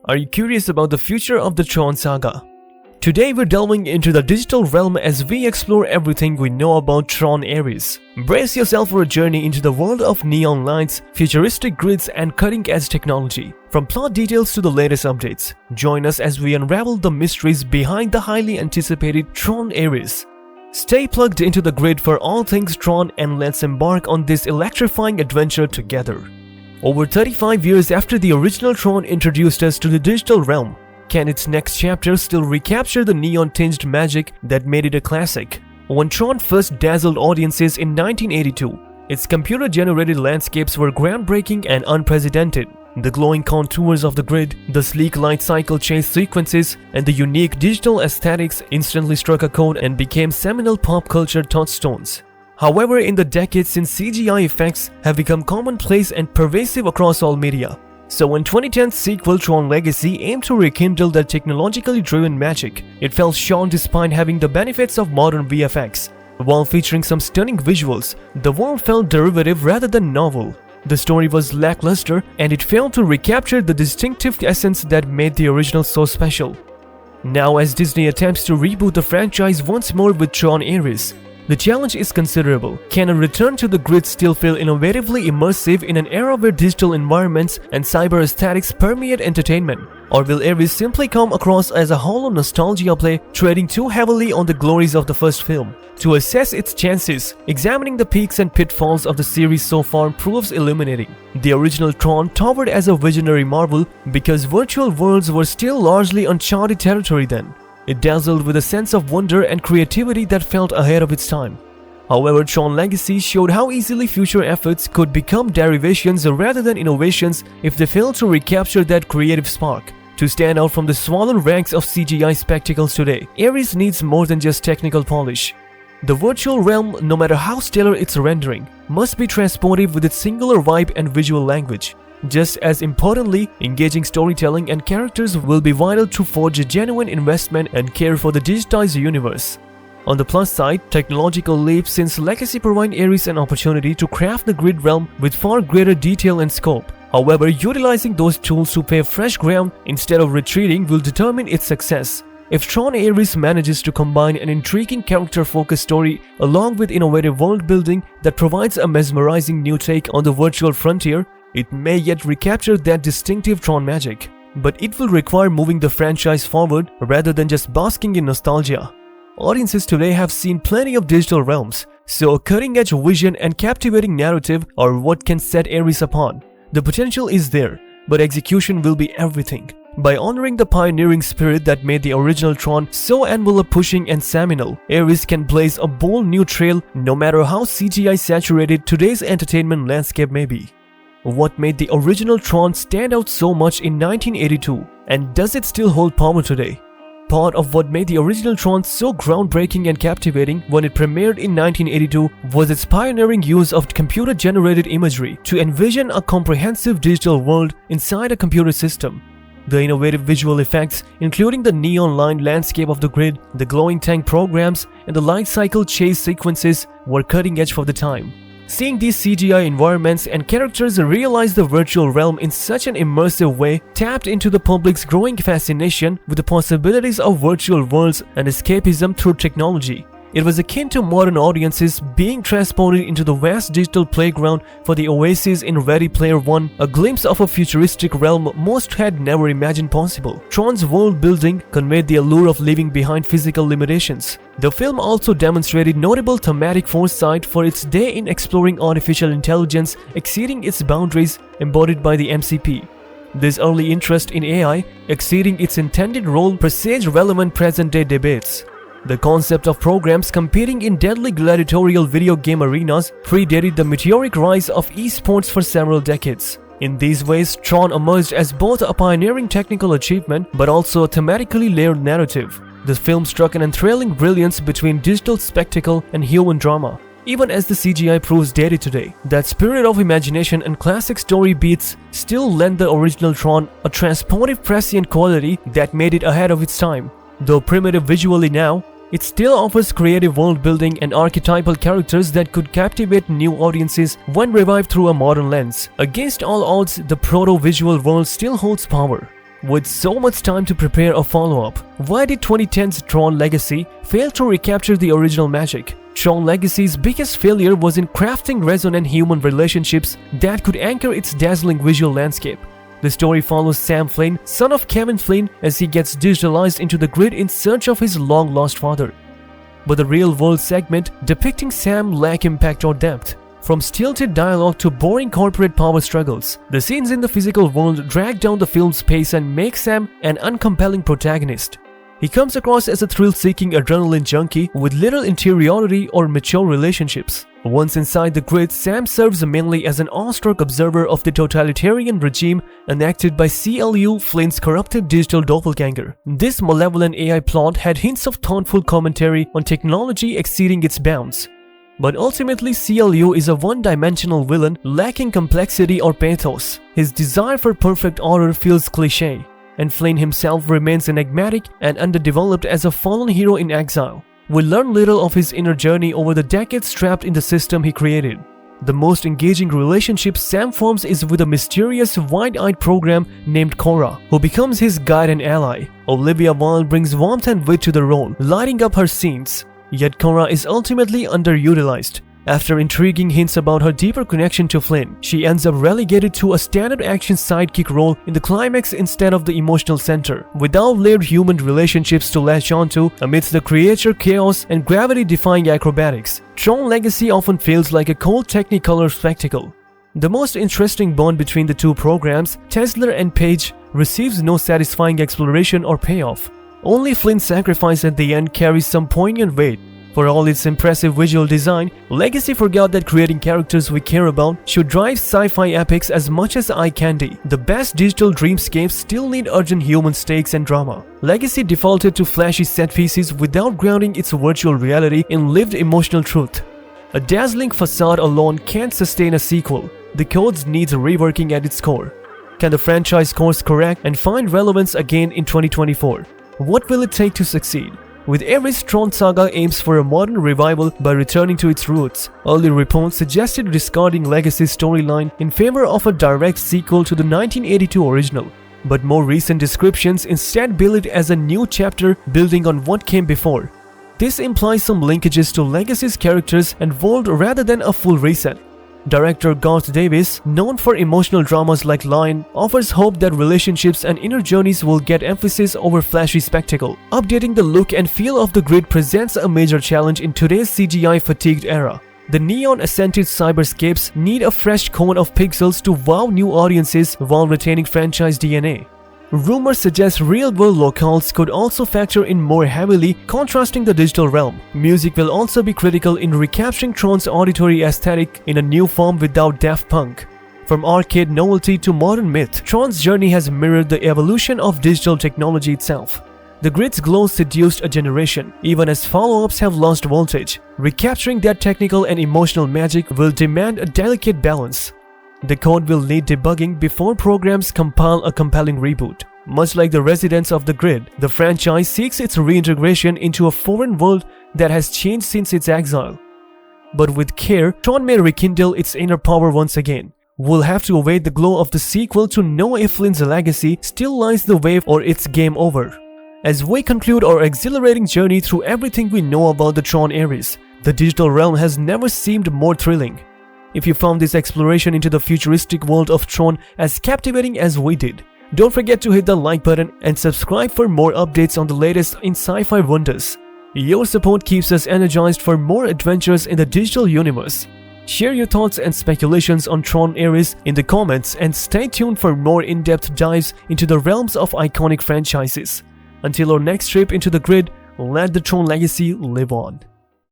Are you curious about the future of the Tron saga? Today we're delving into the digital realm as we explore everything we know about Tron Ares. Brace yourself for a journey into the world of neon lights, futuristic grids, and cutting-edge technology. From plot details to the latest updates, join us as we unravel the mysteries behind the highly anticipated Tron Ares. Stay plugged into the grid for all things Tron and let's embark on this electrifying adventure together. Over 35 years after the original Tron introduced us to the digital realm, can its next chapter still recapture the neon-tinged magic that made it a classic? When Tron first dazzled audiences in 1982, its computer-generated landscapes were groundbreaking and unprecedented. The glowing contours of the grid, the sleek light cycle chase sequences, and the unique digital aesthetics instantly struck a chord and became seminal pop culture touchstones. However, in the decades since CGI effects have become commonplace and pervasive across all media, so when 2010's sequel Tron Legacy aimed to rekindle that technologically driven magic, it fell short despite having the benefits of modern VFX. While featuring some stunning visuals, the world felt derivative rather than novel. The story was lackluster and it failed to recapture the distinctive essence that made the original so special. Now, as Disney attempts to reboot the franchise once more with Tron Ares, the challenge is considerable. Can a return to the grid still feel innovatively immersive in an era where digital environments and cyber aesthetics permeate entertainment? Or will Ares simply come across as a hollow nostalgia play, trading too heavily on the glories of the first film? To assess its chances, examining the peaks and pitfalls of the series so far proves illuminating. The original Tron towered as a visionary marvel because virtual worlds were still largely uncharted territory then. It dazzled with a sense of wonder and creativity that felt ahead of its time. However, Tron Legacy showed how easily future efforts could become derivations rather than innovations if they failed to recapture that creative spark. To stand out from the swollen ranks of CGI spectacles today, Ares needs more than just technical polish. The virtual realm, no matter how stellar its rendering, must be transportive with its singular vibe and visual language. Just as importantly, engaging storytelling and characters will be vital to forge a genuine investment and care for the digitized universe. On the plus side, technological leaps since Legacy provide Ares an opportunity to craft the grid realm with far greater detail and scope. However, utilizing those tools to pave fresh ground instead of retreating will determine its success. If Tron Ares manages to combine an intriguing character-focused story along with innovative world building that provides a mesmerizing new take on the virtual frontier, it may yet recapture that distinctive Tron magic. But it will require moving the franchise forward rather than just basking in nostalgia. Audiences today have seen plenty of digital realms, so a cutting-edge vision and captivating narrative are what can set Ares apart. The potential is there, but execution will be everything. By honoring the pioneering spirit that made the original Tron so envelope-pushing and seminal, Ares can blaze a bold new trail no matter how CGI-saturated today's entertainment landscape may be. What made the original Tron stand out so much in 1982, and does it still hold power today? Part of what made the original Tron so groundbreaking and captivating when it premiered in 1982 was its pioneering use of computer-generated imagery to envision a comprehensive digital world inside a computer system. The innovative visual effects, including the neon-lined landscape of the grid, the glowing tank programs, and the light cycle chase sequences, were cutting-edge for the time. Seeing these CGI environments and characters realize the virtual realm in such an immersive way tapped into the public's growing fascination with the possibilities of virtual worlds and escapism through technology. It was akin to modern audiences being transported into the vast digital playground for the oasis in Ready Player One, a glimpse of a futuristic realm most had never imagined possible. Tron's world building conveyed the allure of living behind physical limitations. The film also demonstrated notable thematic foresight for its day in exploring artificial intelligence exceeding its boundaries embodied by the MCP. This early interest in AI exceeding its intended role presaged relevant present-day debates. The concept of programs competing in deadly gladiatorial video game arenas predated the meteoric rise of esports for several decades. In these ways, Tron emerged as both a pioneering technical achievement but also a thematically layered narrative. The film struck an enthralling brilliance between digital spectacle and human drama. Even as the CGI proves dated today, that spirit of imagination and classic story beats still lend the original Tron a transportive prescient quality that made it ahead of its time. Though primitive visually now, it still offers creative world building and archetypal characters that could captivate new audiences when revived through a modern lens. Against all odds, the proto-visual world still holds power. With so much time to prepare a follow-up, why did 2010's Tron Legacy fail to recapture the original magic? Tron Legacy's biggest failure was in crafting resonant human relationships that could anchor its dazzling visual landscape. The story follows Sam Flynn, son of Kevin Flynn, as he gets digitalized into the grid in search of his long-lost father. But the real-world segment depicting Sam lack impact or depth. From stilted dialogue to boring corporate power struggles, the scenes in the physical world drag down the film's pace and make Sam an uncompelling protagonist. He comes across as a thrill-seeking adrenaline junkie with little interiority or mature relationships. Once inside the grid, Sam serves mainly as an awestruck observer of the totalitarian regime enacted by CLU, Flynn's corrupted digital doppelganger. This malevolent AI plot had hints of thoughtful commentary on technology exceeding its bounds. But ultimately, CLU is a one-dimensional villain lacking complexity or pathos. His desire for perfect order feels cliché, and Flynn himself remains enigmatic and underdeveloped as a fallen hero in exile. We learn little of his inner journey over the decades trapped in the system he created. The most engaging relationship Sam forms is with a mysterious, wide-eyed program named Cora, who becomes his guide and ally. Olivia Wilde brings warmth and wit to the role, lighting up her scenes. Yet Cora is ultimately underutilized. After intriguing hints about her deeper connection to Flynn, she ends up relegated to a standard action sidekick role in the climax instead of the emotional center, without layered human relationships to latch onto amidst the creature chaos and gravity-defying acrobatics. Tron Legacy often feels like a cold Technicolor spectacle. The most interesting bond between the two programs, Tesla and Page, receives no satisfying exploration or payoff. Only Flynn's sacrifice at the end carries some poignant weight. For all its impressive visual design, Legacy forgot that creating characters we care about should drive sci-fi epics as much as eye candy. The best digital dreamscapes still need urgent human stakes and drama. Legacy defaulted to flashy set pieces without grounding its virtual reality in lived emotional truth. A dazzling facade alone can't sustain a sequel. The code needs reworking at its core. Can the franchise course correct and find relevance again in 2024? What will it take to succeed? With Ares, Tron Saga aims for a modern revival by returning to its roots. Early reports suggested discarding Legacy's storyline in favor of a direct sequel to the 1982 original. But more recent descriptions instead bill it as a new chapter building on what came before. This implies some linkages to Legacy's characters and world rather than a full reset. Director Garth Davis, known for emotional dramas like Lion, offers hope that relationships and inner journeys will get emphasis over flashy spectacle. Updating the look and feel of the grid presents a major challenge in today's CGI-fatigued era. The neon-accented cyberscapes need a fresh coat of pixels to wow new audiences while retaining franchise DNA. Rumors suggest real-world locales could also factor in more heavily, contrasting the digital realm. Music will also be critical in recapturing Tron's auditory aesthetic in a new form without Daft Punk. From arcade novelty to modern myth, Tron's journey has mirrored the evolution of digital technology itself. The grid's glow seduced a generation, even as follow-ups have lost voltage. Recapturing that technical and emotional magic will demand a delicate balance. The code will need debugging before programs compile a compelling reboot. Much like the residents of the grid, the franchise seeks its reintegration into a foreign world that has changed since its exile. But with care, Tron may rekindle its inner power once again. We'll have to await the glow of the sequel to know if Flynn's legacy still lies the way or it's game over. As we conclude our exhilarating journey through everything we know about the Tron Ares, the digital realm has never seemed more thrilling. If you found this exploration into the futuristic world of Tron as captivating as we did, don't forget to hit the like button and subscribe for more updates on the latest in sci-fi wonders. Your support keeps us energized for more adventures in the digital universe. Share your thoughts and speculations on Tron Ares in the comments and stay tuned for more in-depth dives into the realms of iconic franchises. Until our next trip into the grid, let the Tron legacy live on.